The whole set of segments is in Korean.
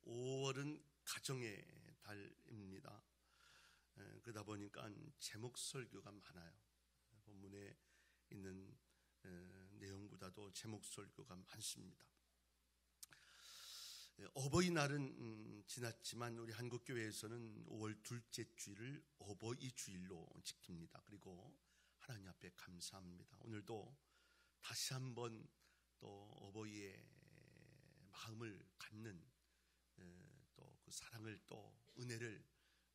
5월은 가정의 달입니다. 그러다 보니까 제목 설교가 많아요. 본문에 있는 내용보다도 제목 설교가 많습니다. 어버이날은 지났지만 우리 한국교회에서는 5월 둘째 주일을 어버이 주일로 지킵니다. 그리고 하나님 앞에 감사합니다. 오늘도 다시 한번 또 어버이의 마음을 갖는 또 그 사랑을 또 은혜를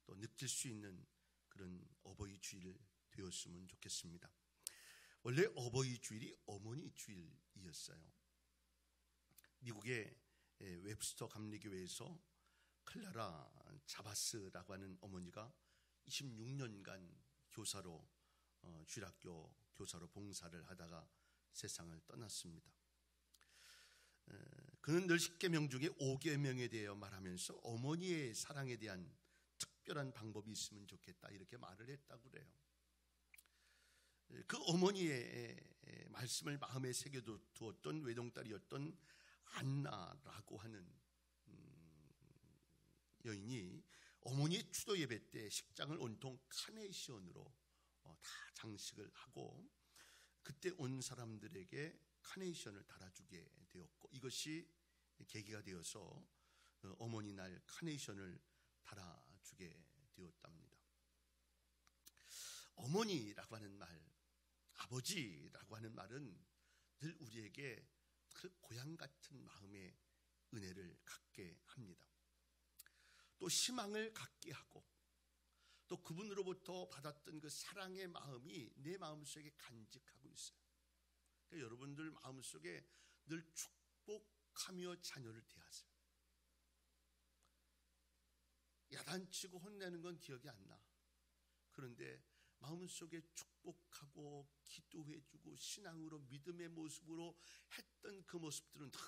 또 느낄 수 있는 그런 어버이 주일 되었으면 좋겠습니다. 원래 어버이 주일이 어머니 주일이었어요. 미국의 웹스터 감리교회에서 클라라 자바스라고 하는 어머니가 26년간 교사로 주일학교 교사로 봉사를 하다가 세상을 떠났습니다. 그는 늘 10계명 중에 5계명에 대해 말하면서 어머니의 사랑에 대한 특별한 방법이 있으면 좋겠다 이렇게 말을 했다고 그래요. 그 어머니의 말씀을 마음에 새겨두었던 외동딸이었던 안나라고 하는 여인이 어머니의 추도 예배 때 식장을 온통 카네이션으로 다 장식을 하고 그때 온 사람들에게 카네이션을 달아주게 되었고 이것이 계기가 되어서 어머니 날 카네이션을 달아주게 되었답니다. 어머니라고 하는 말, 아버지라고 하는 말은 늘 우리에게 그 고향 같은 마음의 은혜를 갖게 합니다. 또 희망을 갖게 하고 또 그분으로부터 받았던 그 사랑의 마음이 내 마음속에 간직하고 있어요. 그러니까 여러분들 마음속에 늘 축복하며 자녀를 대하세요. 야단치고 혼내는 건 기억이 안 나. 그런데 마음속에 축복하고 기도해주고 신앙으로 믿음의 모습으로 했던 그 모습들은 늘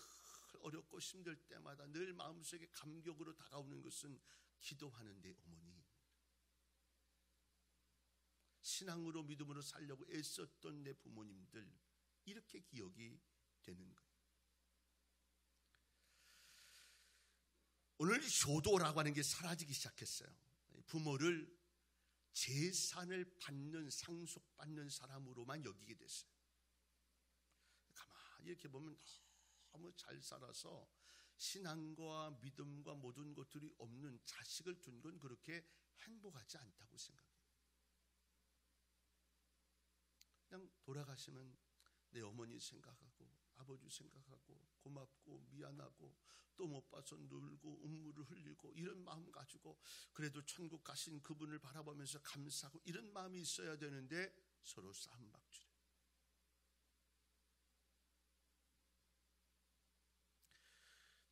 어렵고 힘들 때마다 늘 마음속에 감격으로 다가오는 것은 기도하는 내 어머니, 신앙으로 믿음으로 살려고 애썼던 내 부모님들, 이렇게 기억이 되는 거예요. 오늘 효도라고 하는 게 사라지기 시작했어요. 부모를 재산을 받는 상속받는 사람으로만 여기게 됐어요. 가만히 이렇게 보면 너무 잘 살아서 신앙과 믿음과 모든 것들이 없는 자식을 둔 건 그렇게 행복하지 않다고 생각해요. 그냥 돌아가시면 내 어머니 생각하고 아버지 생각하고 고맙고 미안하고 또 못 봐서 놀고 눈물을 흘리고 이런 마음 가지고 그래도 천국 가신 그분을 바라보면서 감사하고 이런 마음이 있어야 되는데 서로 싸움박질해.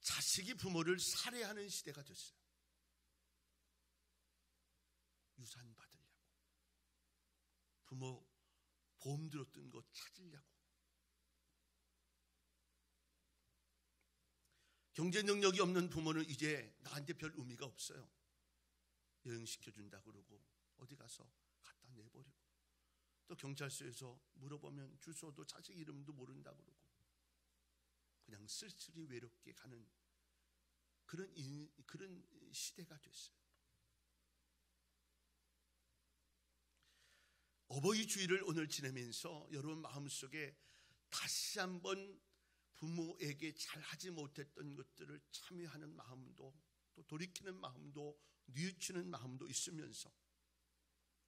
자식이 부모를 살해하는 시대가 됐어요. 유산 받으려고, 부모 보험 들었던 거 찾으려고. 경제 능력이 없는 부모는 이제 나한테 별 의미가 없어요. 여행시켜준다 그러고 어디 가서 갖다 내버리고 또 경찰서에서 물어보면 주소도 자식 이름도 모른다 그러고 그냥 쓸쓸히 외롭게 가는 그런 시대가 됐어요. 어버이 주일을 오늘 지내면서 여러분 마음속에 다시 한번 부모에게 잘하지 못했던 것들을 참여하는 마음도 또 돌이키는 마음도 뉘우치는 마음도 있으면서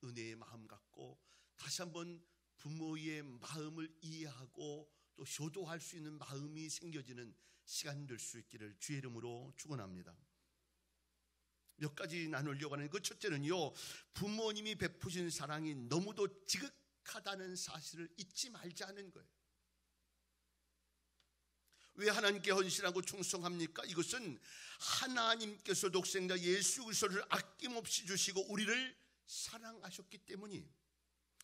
은혜의 마음 갖고 다시 한번 부모의 마음을 이해하고 또 효도할 수 있는 마음이 생겨지는 시간 될 수 있기를 주의 이름으로 축원합니다. 몇 가지 나누려고 하는 그 첫째는요, 부모님이 베푸신 사랑이 너무도 지극하다는 사실을 잊지 말자는 거예요. 왜 하나님께 헌신하고 충성합니까? 이것은 하나님께서 독생자 예수 그리스도를 아낌없이 주시고 우리를 사랑하셨기 때문이에요.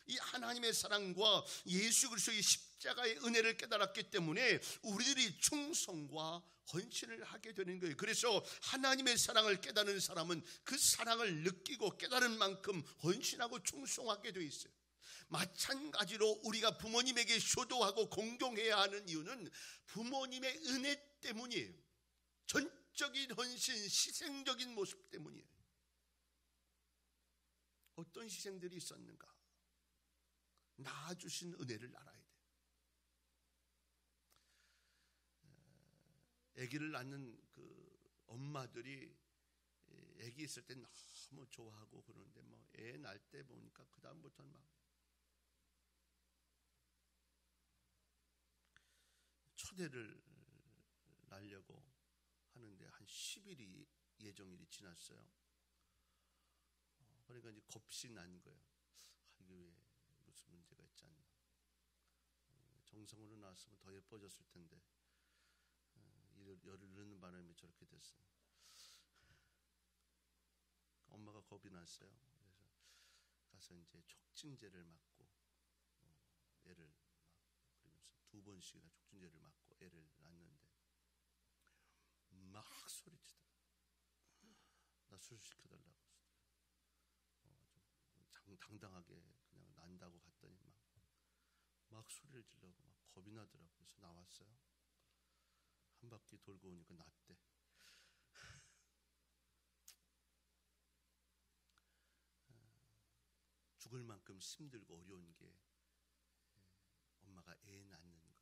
이 하나님의 사랑과 예수 그리스도의 십자가의 은혜를 깨달았기 때문에 우리들이 충성과 헌신을 하게 되는 거예요. 그래서 하나님의 사랑을 깨달은 사람은 그 사랑을 느끼고 깨달은 만큼 헌신하고 충성하게 되어 있어요. 마찬가지로 우리가 부모님에게 효도하고 공경해야 하는 이유는 부모님의 은혜 때문이에요. 전 극적인 헌신, 희생적인 모습 때문이에요. 어떤 희생들이 있었는가? 낳아주신 은혜를 알아야 돼요. 아기를 낳는 그 엄마들이 아기 있을 때 너무 좋아하고 그러는데 뭐 애 낳을 때 보니까 그 다음부터는 막 초대를 날려고 하는데 한 10일이 예정일이 지났어요. 그러니까 이제 겁이 난 거예요. 이게 왜 무슨 문제가 있지 않나. 정성으로 낳았으면 더 예뻐졌을 텐데 열을 넣는 바람에 저렇게 됐어요. 엄마가 겁이 났어요. 그래서 가서 이제 촉진제를 맞고 애를 그러면서 2번씩이나 촉진제를 맞고 애를 낳는데 막 소리치더라. 나 수술시켜달라고. 당당하게 그냥 난다고 갔더니 막 소리를 지르고 막 겁이 나더라고요. 그래서 나왔어요. 한 바퀴 돌고 오니까 낫대. 죽을 만큼 힘들고 어려운 게 엄마가 애 낳는 거예요.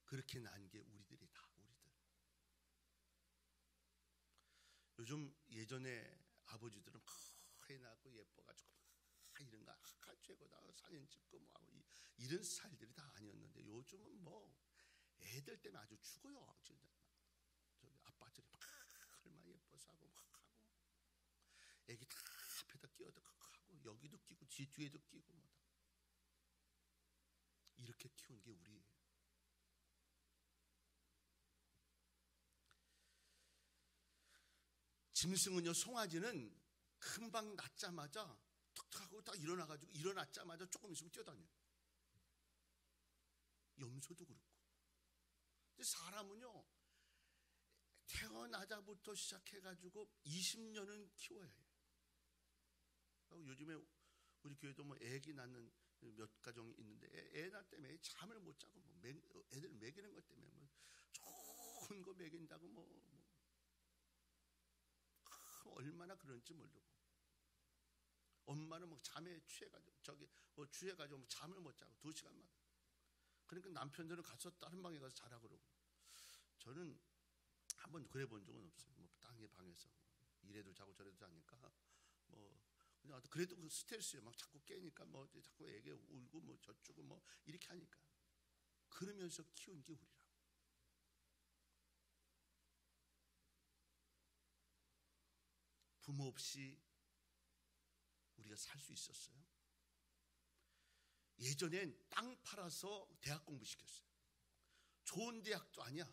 그렇게 난 게 우리들이 다 우리들. 요즘 예전에 아버지들은 애 낳고 예뻐가지고 이런 거 최고다 사진 찍고 뭐 하고 이런 스타일들이 다 아니었는데 요즘은 뭐 애들 때문에 아주 죽어요. 진짜 저기 아빠들이 막 얼마나 예뻐서 하고 막 하고 애기 다 앞에다 끼워도 하고 여기도 끼고 뒤에도 끼고 뭐 이렇게 키운 게 우리예요. 짐승은요, 송아지는 금방 낳자마자 툭툭 하고 딱 일어나가지고 일어났자마자 조금 있으면 뛰어다녀요. 염소도 그렇고. 근데 사람은요, 태어나자부터 시작해가지고 20년은 키워야 해요. 요즘에 우리 교회도 뭐 애기 낳는 몇 가정이 있는데 애 낳을 때 잠을 못 자고 뭐 애들 먹이는 것 때문에 뭐 좋은 거 먹인다고 뭐 얼마나 그런지 모르고 엄마는 막 잠에 취해가지고 취해가지고 잠을 못 자고 2시간만. 그러니까 남편들은 가서 다른 방에 가서 자라 그러고. 저는 한번 그래 본 적은 없어요. 뭐 땅에 방에서 이래도 자고 저래도 자니까 뭐 그냥 그래도 그 스트레스예요. 막 자꾸 깨니까 뭐 자꾸 애기 울고 뭐 저쪽은 뭐 이렇게 하니까. 그러면서 키운 게 우리라고. 부모 없이 우리가 살 수 있었어요? 예전엔 땅 팔아서 대학 공부시켰어요. 좋은 대학도 아니야.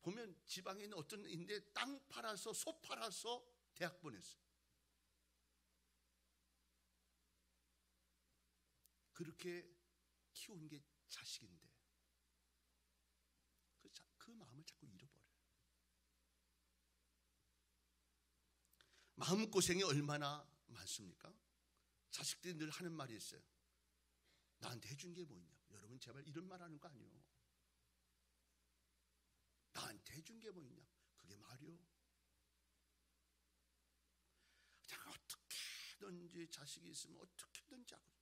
보면 지방에 있는 어떤 인데 땅 팔아서 소 팔아서 대학 보냈어요. 그렇게 키운 게 자식인데 그 마음을 자꾸 잃어버려요. 마음고생이 얼마나 많습니까? 자식들이 늘 하는 말이 있어요. 나한테 해준 게 뭐 있냐고. 여러분 제발 이런 말 하는 거 아니에요. 나한테 해준 게 뭐 있냐. 그게 말이요. 그냥 어떻게든지 자식이 있으면 어떻게든지 하고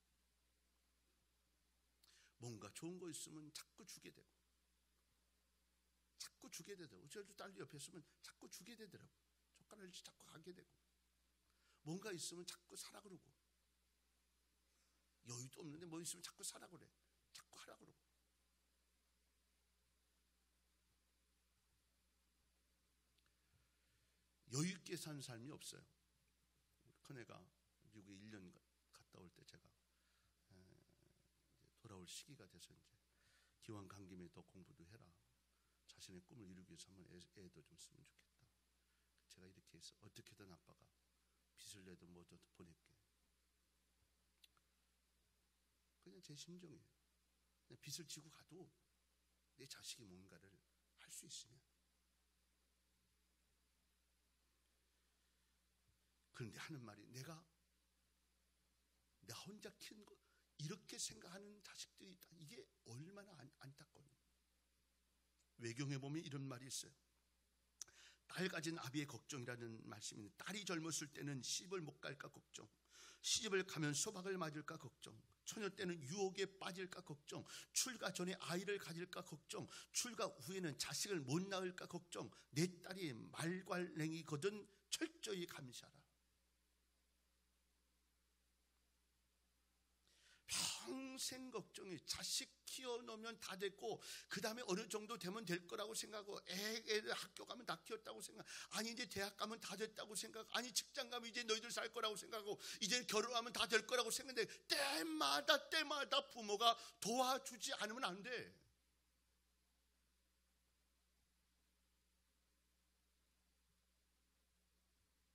뭔가 좋은 거 있으면 자꾸 주게 되고 자꾸 주게 되더라고요. 저도 딸 옆에 있으면 자꾸 주게 되더라고요. 젓가락을 자꾸 가게 되고 뭔가 있으면 자꾸 사라 그러고 여유도 없는데 뭐 있으면 자꾸 사라 그래. 자꾸 하라 그러고. 여유 있게 산 삶이 없어요. 큰애가 미국에 1년 갔다 올 때 제가 돌아올 시기가 돼서 이제 기왕 간 김에 더 공부도 해라. 자신의 꿈을 이루기 위해서 한번 애도 좀 쓰면 좋겠다. 제가 이렇게 해서 어떻게든 아빠가 빚을 내도 뭐든 보낼게. 그냥 제 심정이에요. 그냥 빚을 지고 가도 내 자식이 뭔가를 할 수 있으면. 그런데 하는 말이 내가 혼자 키운 거 이렇게 생각하는 자식들이 있다. 이게 얼마나 안타까워요. 외경에 보면 이런 말이 있어요. 딸 가진 아비의 걱정이라는 말씀이 있는데, 딸이 젊었을 때는 시집을 못 갈까 걱정, 시집을 가면 소박을 맞을까 걱정, 처녀 때는 유혹에 빠질까 걱정, 출가 전에 아이를 가질까 걱정, 출가 후에는 자식을 못 낳을까 걱정, 내 딸이 말괄랭이거든 철저히 감시하라. 평생 걱정이, 자식 키워놓으면 다 됐고 그 다음에 어느 정도 되면 될 거라고 생각하고, 애들 학교 가면 다 키웠다고 생각, 아니 이제 대학 가면 다 됐다고 생각, 아니 직장 가면 이제 너희들 살 거라고 생각하고, 이제 결혼하면 다 될 거라고 생각했는데 때마다 부모가 도와주지 않으면 안 돼.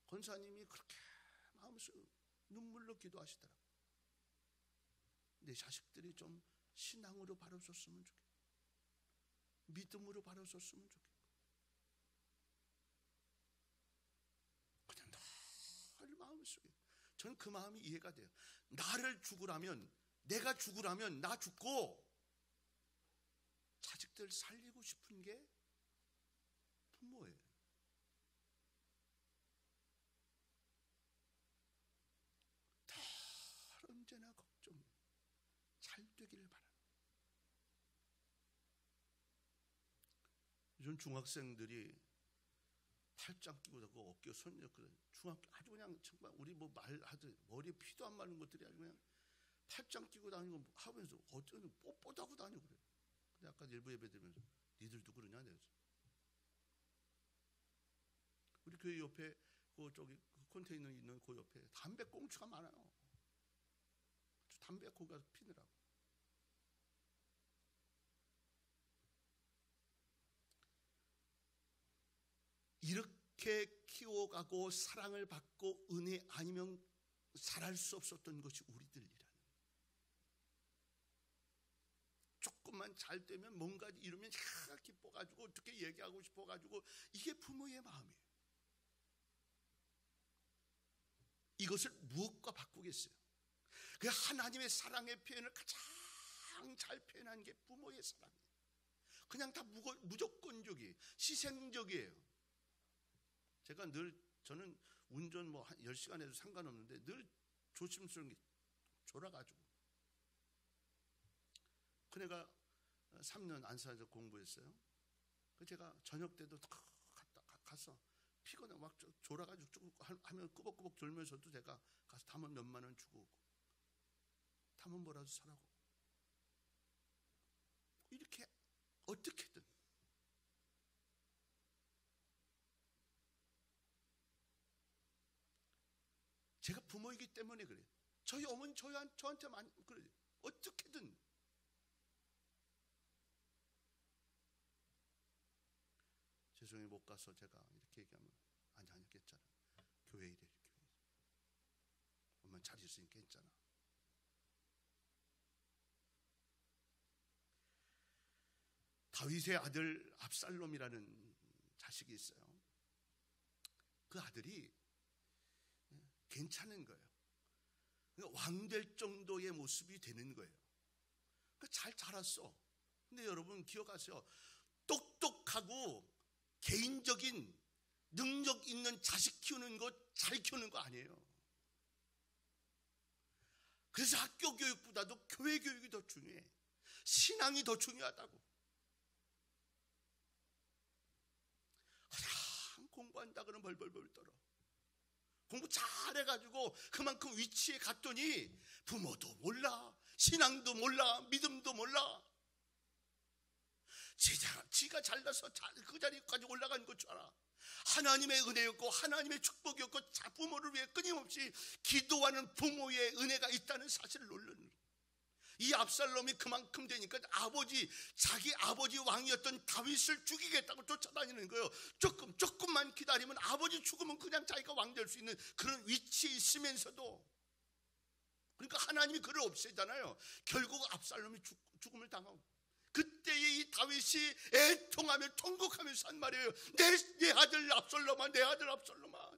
권사님이 그렇게 마음속으로 눈물로 기도하시더라고요. 내 자식들이 좀 신앙으로 바로 섰으면 좋겠고, 믿음으로 바로 섰으면 좋겠고, 그냥 늘 마음속에 저는 그 마음이 이해가 돼요. 나를 죽으라면, 내가 죽으라면 나 죽고 자식들 살리고 싶은 게 부모예요. 늘 언제나 걱정, 잘 되기를 바랍니다. 요즘 중학생들이 팔짱 끼고 다고 어깨 손 잡고, 중학교 아주 그냥 정말 우리 뭐 말하듯 머리에 피도 안 마른 것들이 아주 그냥 팔짱 끼고 다니고 하면서 어쩌면 뻣뻣하고 다니고 그래. 근데 아까 일부 예배 드리면서 니들도 그러냐 내가. 우리 교회 옆에 그 저기 그 컨테이너 있는 그 옆에 담배 꽁초가 많아요. 담배 거기 가서 피느라고. 이렇게 키워가고 사랑을 받고 은혜 아니면 살할 수 없었던 것이 우리들이라는. 조금만 잘 되면 뭔가 이루면 기뻐가지고 어떻게 얘기하고 싶어가지고, 이게 부모의 마음이에요. 이것을 무엇과 바꾸겠어요? 그 하나님의 사랑의 표현을 가장 잘 표현한 게 부모의 사랑이에요. 그냥 다 무조건적이에요. 희생적이에요. 제가 늘, 저는 운전 뭐 한 10시간 해도 상관없는데 늘 조심스러운 게 졸아가지고. 그네가 3년 안산에서 공부했어요. 그 제가 저녁 때도 가서 피곤해 막 졸아가지고 쭉 하면 꾸벅꾸벅 졸면서도 제가 가서 담은 몇만 원 주고 오고, 담은 뭐라도 사라고. 이렇게 어떻게든. 제가 부모이기 때문에 그래요. 저희 어머니 저한테 많이 그래요. 어떻게든. 죄송해요 못 가서 제가 이렇게 얘기하면 아니 괜찮아. 교회 이래 교회. 엄마 잘 있으니까 괜찮아. 다윗의 아들 압살롬이라는 자식이 있어요. 그 아들이 괜찮은 거예요. 왕 될 정도의 모습이 되는 거예요. 잘 자랐어. 근데 여러분 기억하세요. 똑똑하고 개인적인 능력 있는 자식 키우는 거 잘 키우는 거 아니에요. 그래서 학교 교육보다도 교회 교육이 더 중요해. 신앙이 더 중요하다고. 그냥 공부한다 그러면 벌벌벌 떨어. 공부 잘해가지고 그만큼 위치에 갔더니 부모도 몰라, 신앙도 몰라, 믿음도 몰라. 지가 잘나서 그 자리까지 올라간 것 줄 알아. 하나님의 은혜였고 하나님의 축복이었고 부모를 위해 끊임없이 기도하는 부모의 은혜가 있다는 사실을 놀라는 거예요. 이 압살롬이 그만큼 되니까 자기 아버지 왕이었던 다윗을 죽이겠다고 쫓아다니는 거예요. 조금만 기다리면 아버지 죽으면 그냥 자기가 왕 될 수 있는 그런 위치에 있으면서도, 그러니까 하나님이 그를 없애잖아요. 결국 압살롬이 죽음을 당하고, 그때의 이 다윗이 애통하며 통곡하면서 한 말이에요. 내 아들 압살롬아, 내 아들 압살롬아.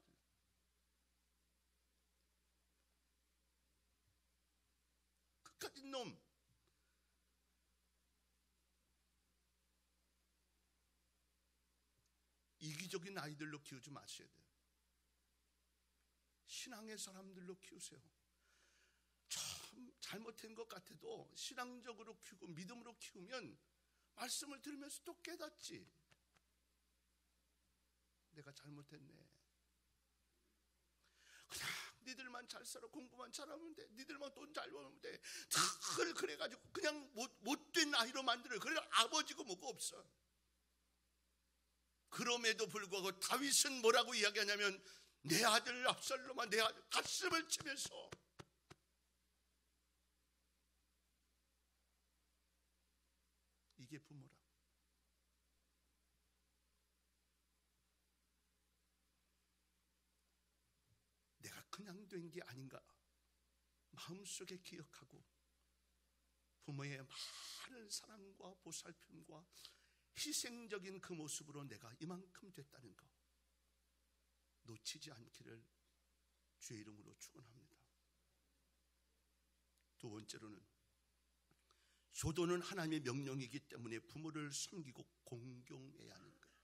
끝까지 놈. 이기적인 아이들로 키우지 마셔야 돼요. 신앙의 사람들로 키우세요. 참 잘못된 것 같아도 신앙적으로 키우고 믿음으로 키우면 말씀을 들으면서 또 깨닫지. 내가 잘못했네. 그냥 니들만 잘 살아, 공부만 잘하면 돼, 니들만 돈 잘 벌면 돼, 늘 그래가지고 그냥 못된 아이로 만들어요. 그래 아버지고 뭐고 없어. 그럼에도 불구하고 다윗은 뭐라고 이야기하냐면, 내 아들 압살롬아, 내 아들, 가슴을 치면서 이게 부모라. 내가 그냥 된 게 아닌가 마음속에 기억하고 부모의 많은 사랑과 보살핌과 희생적인 그 모습으로 내가 이만큼 됐다는 거 놓치지 않기를 주의 이름으로 축원합니다. 두 번째로는, 효도는 하나님의 명령이기 때문에 부모를 섬기고 공경해야 하는 거예요.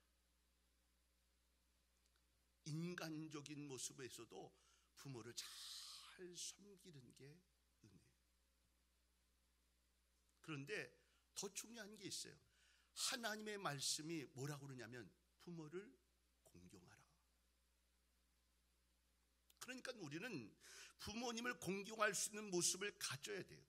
인간적인 모습에서도 부모를 잘 섬기는 게 은혜예요. 그런데 더 중요한 게 있어요. 하나님의 말씀이 뭐라고 그러냐면 부모를 공경하라. 그러니까 우리는 부모님을 공경할 수 있는 모습을 가져야 돼요.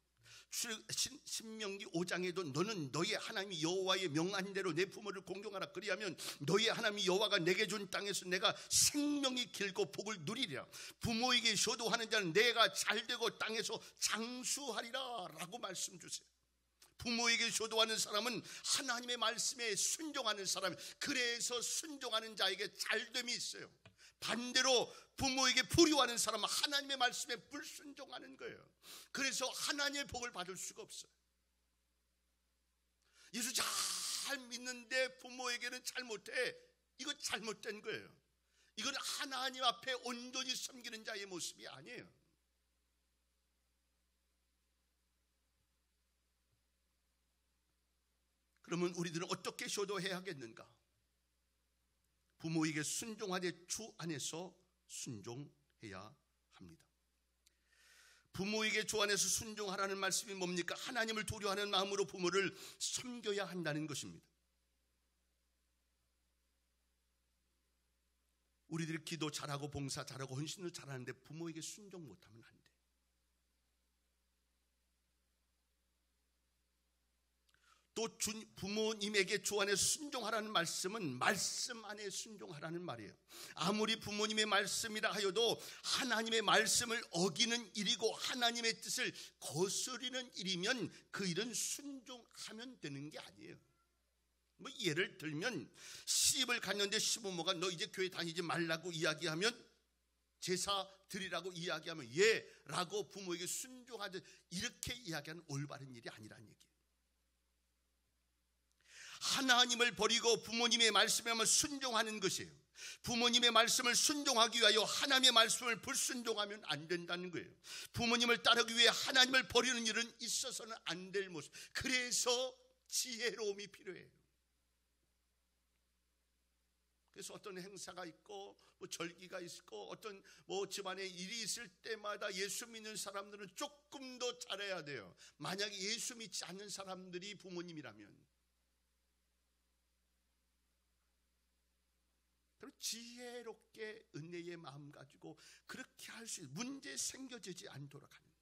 신명기 5장에도 너는 너의 하나님 여호와의 명한 대로 내 부모를 공경하라. 그리하면 너의 하나님 여호와가 내게 준 땅에서 내가 생명이 길고 복을 누리리라. 부모에게 효도하는 자는 내가 잘되고 땅에서 장수하리라 라고 말씀 주세요. 부모에게 효도하는 사람은 하나님의 말씀에 순종하는 사람, 그래서 순종하는 자에게 잘됨이 있어요. 반대로 부모에게 불효하는 사람은 하나님의 말씀에 불순종하는 거예요. 그래서 하나님의 복을 받을 수가 없어요. 예수 잘 믿는데 부모에게는 잘못해, 이거 잘못된 거예요. 이건 하나님 앞에 온전히 섬기는 자의 모습이 아니에요. 그러면 우리들은 어떻게 효도해야 하겠는가? 부모에게 순종하되 주 안에서 순종해야 합니다. 부모에게 주 안에서 순종하라는 말씀이 뭡니까? 하나님을 두려워하는 마음으로 부모를 섬겨야 한다는 것입니다. 우리들이 기도 잘하고 봉사 잘하고 헌신도 잘하는데 부모에게 순종 못하면 안 돼. 또 부모님에게 주 안에 순종하라는 말씀은 말씀 안에 순종하라는 말이에요. 아무리 부모님의 말씀이라 하여도 하나님의 말씀을 어기는 일이고 하나님의 뜻을 거스리는 일이면 그 일은 순종하면 되는 게 아니에요. 뭐 예를 들면 시집을 갔는데 시부모가 너 이제 교회 다니지 말라고 이야기하면, 제사 드리라고 이야기하면 예 라고 부모에게 순종하듯 이렇게 이야기하는 올바른 일이 아니라는 얘기예요. 하나님을 버리고 부모님의 말씀에만 순종하는 것이에요. 부모님의 말씀을 순종하기 위하여 하나님의 말씀을 불순종하면 안 된다는 거예요. 부모님을 따르기 위해 하나님을 버리는 일은 있어서는 안 될 모습. 그래서 지혜로움이 필요해요. 그래서 어떤 행사가 있고 뭐 절기가 있고 어떤 뭐 집안에 일이 있을 때마다 예수 믿는 사람들은 조금 더 잘해야 돼요. 만약에 예수 믿지 않는 사람들이 부모님이라면, 지혜롭게 은혜의 마음 가지고 그렇게 할 수 있는, 문제 생겨지지 않도록 하는.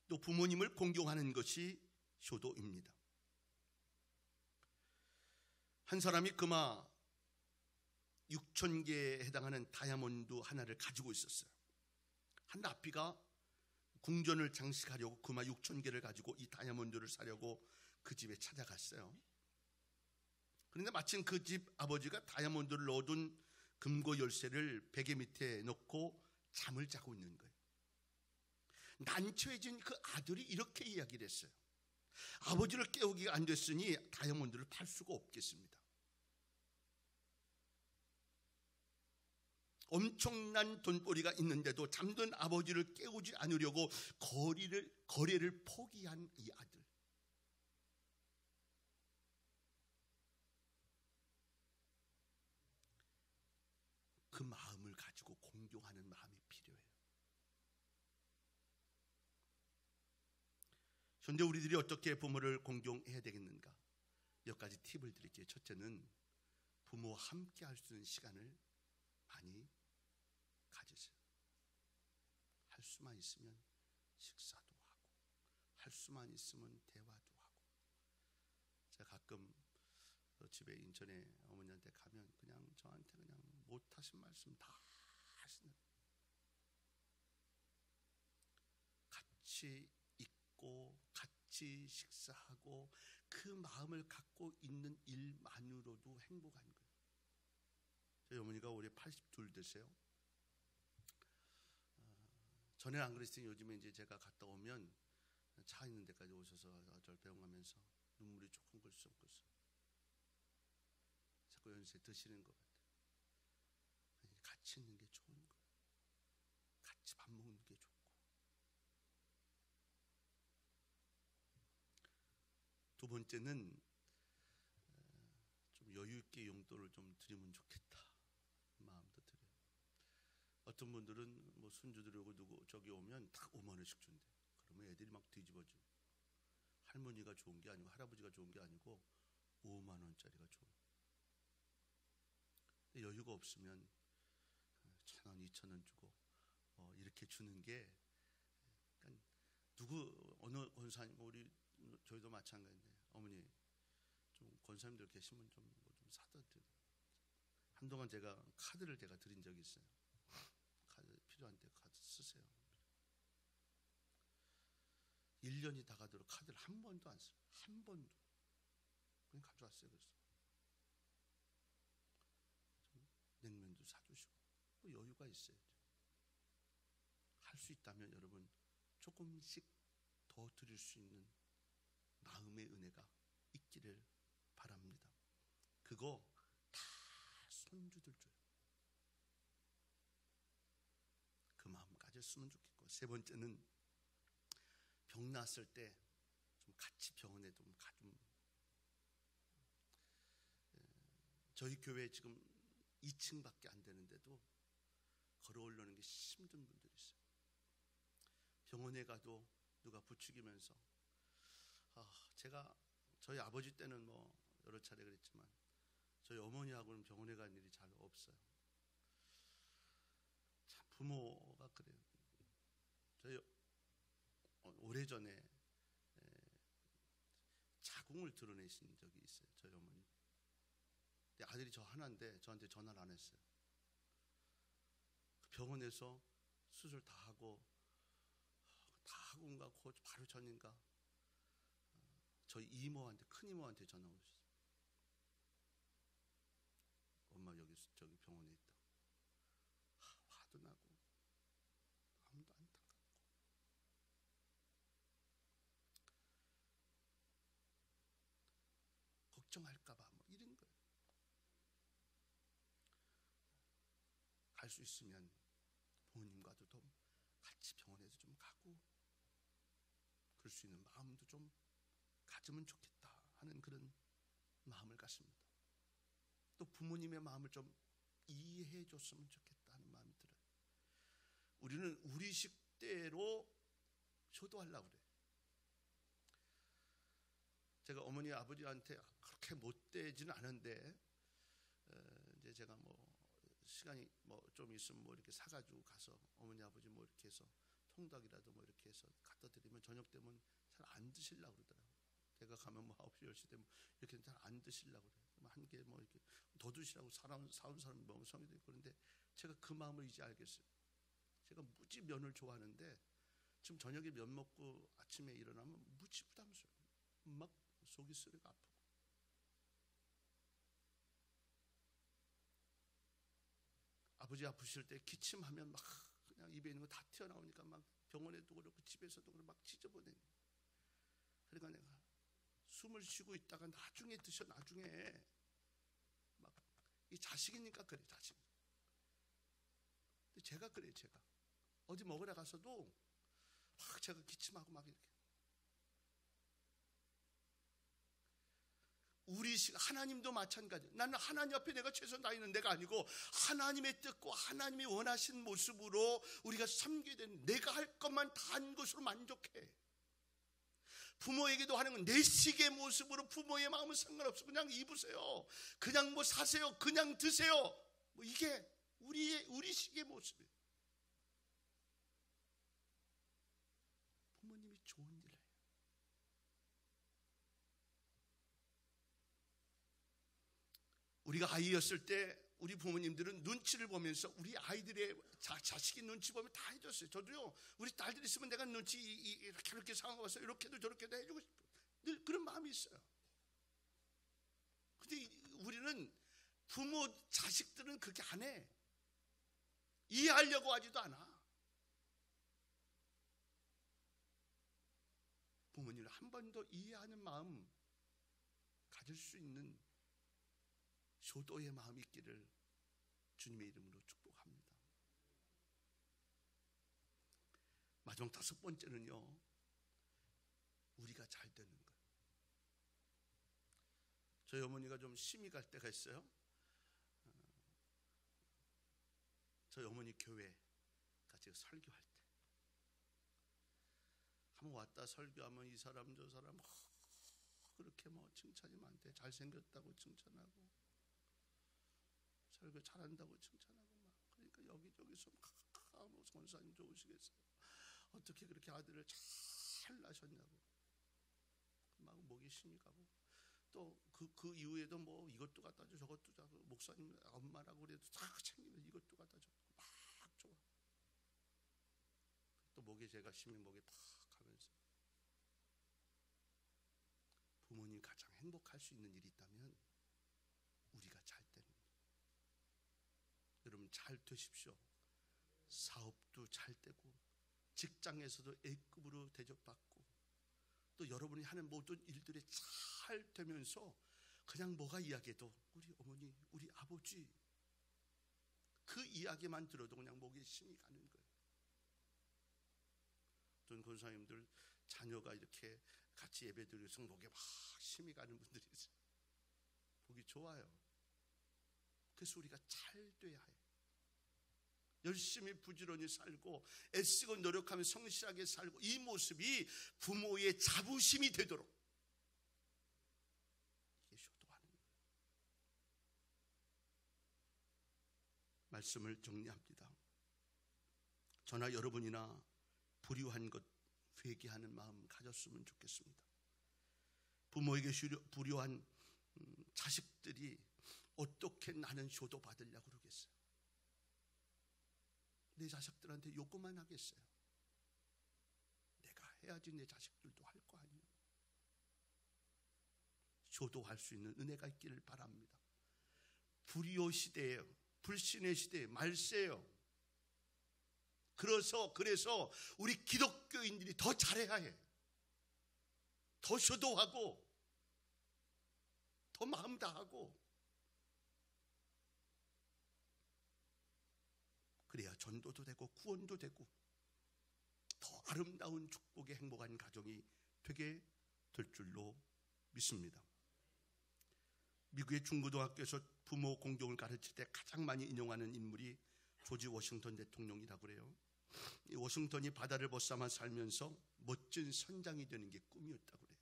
또 부모님을 공경하는 것이 효도입니다. 한 사람이 금화 6,000개에 해당하는 다이아몬드 하나를 가지고 있었어요. 한 랍비가 궁전을 장식하려고 금화 6,000개를 가지고 이 다이아몬드를 사려고 그 집에 찾아갔어요. 그런데 마침 그 집 아버지가 다이아몬드를 넣어둔 금고 열쇠를 베개 밑에 넣고 잠을 자고 있는 거예요. 난처해진 그 아들이 이렇게 이야기를 했어요. 아버지를 깨우기가 안 됐으니 다이아몬드를 팔 수가 없겠습니다. 엄청난 돈벌이가 있는데도 잠든 아버지를 깨우지 않으려고 거래를 포기한 이 아들. 그 마음을 가지고 공경하는 마음이 필요해요. 현재 우리들이 어떻게 부모를 공경해야 되겠는가? 몇 가지 팁을 드릴게요. 첫째는 부모와 함께 할 수 있는 시간을 많이 가지세요. 할 수만 있으면 식사도 하고, 할 수만 있으면 대화도 하고. 제가 가끔 집에 인천에 어머니한테 가면 그냥 저한테 그냥 못하신 말씀 다 하시는, 같이 있고 같이 식사하고 그 마음을 갖고 있는 일만으로도 행복한 거예요. 저희 어머니가 올해 82 되세요. 전에는 안 그랬으니 요즘에 이제 제가 갔다 오면 차 있는 데까지 오셔서 저를 배웅하면서 눈물이 조금 글썽글썽. 자꾸 연세 드시는 것 같아요. 같이 있는 게 좋은 거예요. 같이 밥 먹는 게 좋고. 두 번째는 좀 여유 있게 용돈을 좀 드리면 좋겠다 마음도 들어요. 어떤 분들은 뭐 손주 들여고 누구 저기 오면 딱 5만 원씩 준대. 그러면 애들이 막 뒤집어져. 할머니가 좋은 게 아니고 할아버지가 좋은 게 아니고 5만 원짜리가 좋은. 근데 여유가 없으면 1,000원, 2,000원 주고 이렇게 주는 게, 그러니까 누구 어느 권사님, 우리 저희도 마찬가지인데 어머니 좀 권사님들 계시면 좀 뭐 좀 사다 드려. 한동안 제가 카드를 제가 드린 적이 있어요. 카드 필요한 때 카드 쓰세요. 1년이 다 가도록 카드를 한 번도 안 써요. 한 번도. 그냥 가져왔어요. 그래서 냉면도 사주시고 뭐 여유가 있어야죠. 할 수 있다면 여러분 조금씩 더 드릴 수 있는 마음의 은혜가 있기를 바랍니다. 그거 다 손주들 줘요. 그 마음 가졌으면 좋겠고, 세 번째는 병 났을 때 좀 같이 병원에 좀 가좀. 저희 교회 지금 2층밖에 안 되는데도 걸어 올라오는 게 힘든 분들이 있어요. 병원에 가도 누가 부추기면서, 제가 저희 아버지 때는 뭐 여러 차례 그랬지만 저희 어머니하고는 병원에 간 일이 잘 없어요. 참 부모가 그래요. 저희 오래전에 자궁을 드러내신 적이 있어요. 저희 어머니. 근데 아들이 저 하나인데 저한테 전화를 안 했어요. 병원에서 수술 다 하고 온가 바로 전인가 저희 이모한테, 큰 이모한테 전화 오셨어요. 엄마 여기 저기 병원에 있다. 화도 나고 마음도 안타깝고. 걱정할까봐 뭐 이런 거예요. 갈 수 있으면 부모님과도 좀 같이 병원에도 좀 가고 그럴 수 있는 마음도 좀 가지면 좋겠다 하는 그런 마음을 갖습니다. 또 부모님의 마음을 좀 이해해 줬으면 좋겠다 하는 마음이 들어요. 우리는 우리 식대로 효도하려고 그래요. 제가 어머니 아버지한테 그렇게 못되지는 않은데 이제 제가 뭐 시간이 뭐 좀 있으면 뭐 이렇게 사가지고 가서 어머니 아버지 뭐 이렇게 해서 통닭이라도 뭐 이렇게 해서 갖다 드리면 저녁 되면 잘 안 드시려고 그러더라고요. 제가 가면 뭐 9시 10시 되면 이렇게 잘 안 드시려고 그래요. 한 개 뭐 이렇게 더 드시라고 사온 사람이 멍청이도 있고. 그런데 제가 그 마음을 이제 알겠어요. 제가 무지 면을 좋아하는데 지금 저녁에 면 먹고 아침에 일어나면 무지 부담스러워요. 막 속이 쓰리고 아프고. 아버지 아프실 때 기침하면 막 그냥 입에 있는 거 다 튀어나오니까 막 병원에도 그렇고 집에서도 그렇고 막 찢어버리는. 그러니까 내가 숨을 쉬고 있다가 나중에 막 이 자식이니까 그래, 자식. 근데 제가 그래요. 제가 어디 먹으러 가서도 막 제가 기침하고 막 이렇게. 하나님도 마찬가지. 나는 하나님 앞에 내가 최선 다하는 내가 아니고 하나님의 뜻과 하나님이 원하신 모습으로 우리가 섬겨야 되는, 내가 할 것만 다 한 것으로 만족해. 부모에게도 하는 건 내 식의 모습으로 부모의 마음은 상관없어. 그냥 입으세요. 그냥 뭐 사세요. 그냥 드세요. 뭐 이게 우리 식의 모습이에요. 부모님이 좋은 일을 해요. 우리가 아이였을 때 우리 부모님들은 눈치를 보면서 우리 아이들의 자식이 눈치 보면 다 해줬어요. 저도요, 우리 딸들 있으면 내가 눈치 이렇게 상황 와서 이렇게도 저렇게도 해주고 싶어요. 늘 그런 마음이 있어요. 근데 우리는 부모 자식들은 그렇게 안 해. 이해하려고 하지도 않아. 부모님을 한 번 더 이해하는 마음 가질 수 있는 효도의 마음이 있기를 주님의 이름으로 축복합니다. 마지막 5번째는요, 우리가 잘 되는 것. 저희 어머니가 좀 심히 갈 때가 있어요. 저희 어머니 교회 같이 설교할 때 한번 왔다 설교하면 이 사람 저 사람 그렇게 뭐 칭찬이 많대. 잘생겼다고 칭찬하고 설교 잘한다고 칭찬하고 막. 그러니까 여기저기서 뭐 권사님 좋으시겠어요. 어떻게 그렇게 아들을 잘 낳으셨냐고 막 목이 신이 가고, 또 그 이후에도 뭐 이것도 갖다 줘 저것도 줘, 목사님 엄마라고 그래도 다 챙기면 이것도 갖다 줘 막 좋아. 또 목에 제가 심히 목에 팍 하면서, 부모님 가장 행복할 수 있는 일이 있다면 우리가 잘 되는 것. 여러분 잘 되십시오. 사업도 잘 되고 직장에서도 A급으로 대접받고, 또 여러분이 하는 모든 일들이 잘 되면서 그냥 뭐가 이야기해도 우리 어머니 우리 아버지 그 이야기만 들어도 그냥 목에 힘이 가는 거예요. 어떤 권사님들 자녀가 이렇게 같이 예배드려서 목에 막 힘이 가는 분들이 있어요. 보기 좋아요. 그래서 우리가 잘 돼야 해요. 열심히 부지런히 살고 애쓰고 노력하며 성실하게 살고, 이 모습이 부모의 자부심이 되도록 이게 효도하는 거예요. 말씀을 정리합니다. 저나 여러분이나 불효한 것 회개하는 마음 가졌으면 좋겠습니다. 부모에게 불효한 자식들이 어떻게 나는 효도받으려고 그러겠어요? 내 자식들한테 요구만 하겠어요? 내가 해야지 내 자식들도 할 거 아니에요. 효도할 수 있는 은혜가 있기를 바랍니다. 불효 시대예요. 불신의 시대에 말세예요. 그래서 우리 기독교인들이 더 잘해야 해. 더 효도하고 더 마음 다하고, 그래야 전도도 되고 구원도 되고 더 아름다운 축복의 행복한 가정이 되게 될 줄로 믿습니다. 미국의 중고등학교에서 부모 공경을 가르칠 때 가장 많이 인용하는 인물이 조지 워싱턴 대통령이라고 그래요. 이 워싱턴이 바다를 벗삼아 살면서 멋진 선장이 되는 게 꿈이었다고 그래요.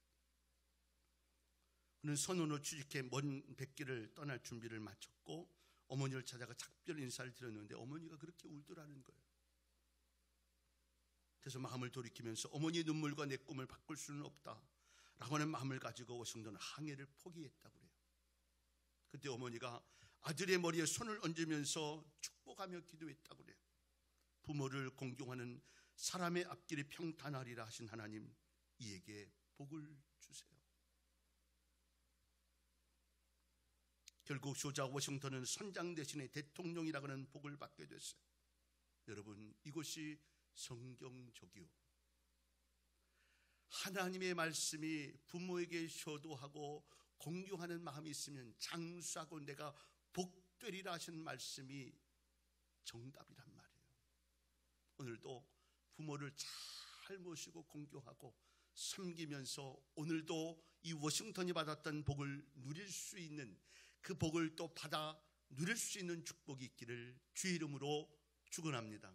그는 선원으로 취직해 먼 백길을 떠날 준비를 마쳤고 어머니를 찾아가 작별 인사를 드렸는데 어머니가 그렇게 울더라는 거예요. 그래서 마음을 돌이키면서 어머니의 눈물과 내 꿈을 바꿀 수는 없다 라고 하는 마음을 가지고 워싱턴은 항해를 포기했다고 그래요. 그때 어머니가 아들의 머리에 손을 얹으면서 축복하며 기도했다고 그래요. 부모를 공경하는 사람의 앞길이 평탄하리라 하신 하나님, 이에게 복을 주세요. 결국 조지 워싱턴은 선장 대신에 대통령이라고 하는 복을 받게 됐어요. 여러분, 이것이 성경적이요, 하나님의 말씀이 부모에게 효도하고 공경하는 마음이 있으면 장수하고 내가 복되리라 하신 말씀이 정답이란 말이에요. 오늘도 부모를 잘 모시고 공경하고 섬기면서 오늘도 이 워싱턴이 받았던 복을 누릴 수 있는, 그 복을 또 받아 누릴 수 있는 축복이 있기를 주의 이름으로 축원합니다.